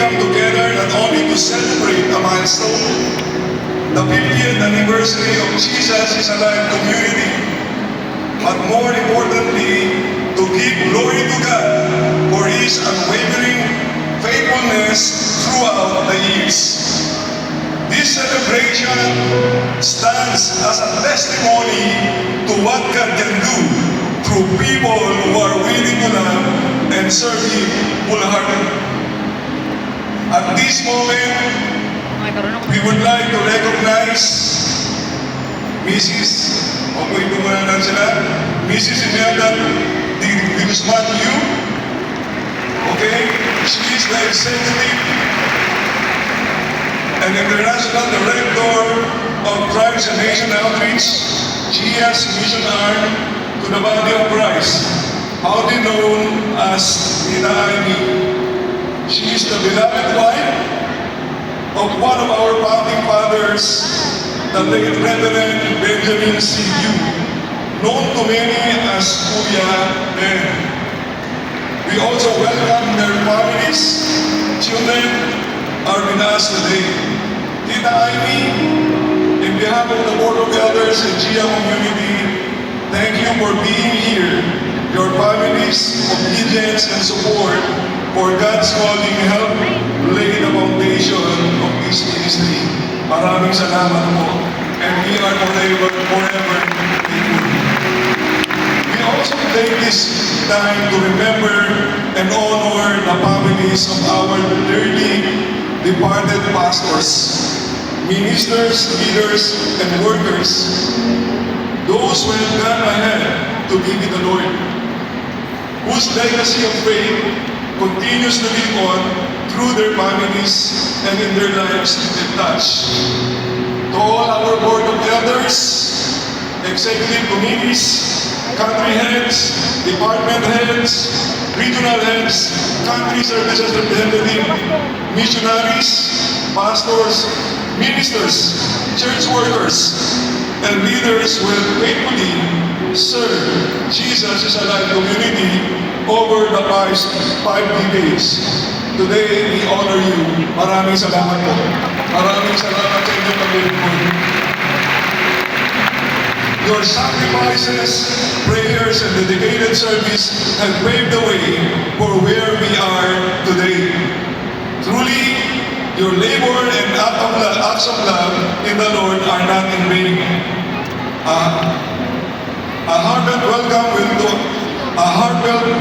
come together not only to celebrate a milestone, the 50th anniversary of Jesus is Alive community, but more importantly, to give glory to God for His unwavering faithfulness throughout the years. This celebration stands as a testimony to what God can do through people who are willing to love and serve Him wholeheartedly. At this moment, we would like to recognize Mrs. Mrs. Imelda de Guzman Yu. Okay? She is the executive and international director of Tribes and Nation Outreach. She has mission arm to the body of Christ, howly known as Nina Aimee. She is the beloved wife of one of our founding fathers, the late Reverend Benjamin C. Yu, known to many as Kuya Ben. We also welcome their families, children are with us today. Tita Aimee, in behalf of the Board of Elders and GIA community, thank you for being here. Your family's obedience and support for God's calling help lay the foundation of this ministry. Maraming salamat po. And we are forever grateful. We also take this time to remember and honor the families of our dearly departed pastors, ministers, leaders, and workers, those who have gone ahead to be with the Lord, whose legacy of faith continues to live on through their families and in their lives and touch. To all our Board of Elders, executive committees, country heads, department heads, regional heads, country services representative, missionaries, pastors, ministers, church workers, and leaders who have faithfully served Jesus is Alive community over the past 5 decades. Today, we honor you. Maraming salamat po. Maraming salamat sa inyong pag-ibig. Your sacrifices, prayers, and dedicated service have paved the way for where we are today. Truly, your labor and acts of love in the Lord are not in vain. A heartfelt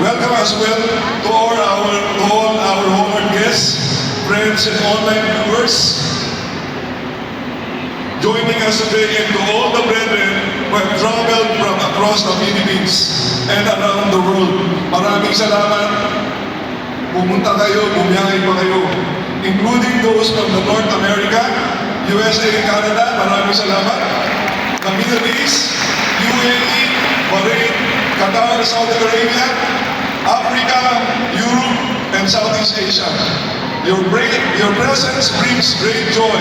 welcome as well to all our honored guests, friends, and online viewers joining us today, and to all the brethren who have traveled from across the Philippines and around the world. Maraming salamat. Pumunta kayo, bumiyahe pa kayo, including those from the North America, USA, Canada. Maraming salamat. The Middle East, UAE, Bahrain, Qatar, Saudi Arabia, Africa, Europe, and Southeast Asia. Your presence brings great joy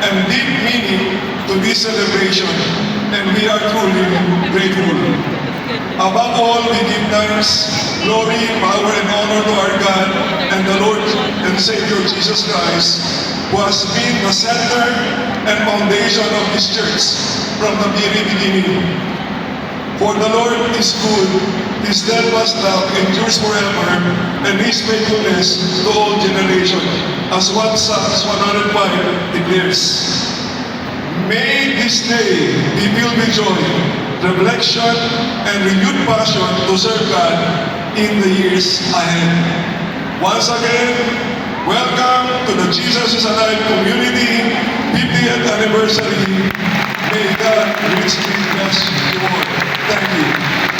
and deep meaning to this celebration, and we are truly grateful. Above all, we give thanks, glory, power, and honor to our God and the Lord and Savior Jesus Christ, who has been the center and foundation of this church from the very beginning. For the Lord is good, His steadfast love endures forever, and His faithfulness to all generations, as what Psalms 105 declares. May this day be filled with joy, reflection, and renewed passion to serve God in the years ahead. Once again, welcome to the Jesus is Alive community 50th anniversary. May God richly bless you all. Thank you.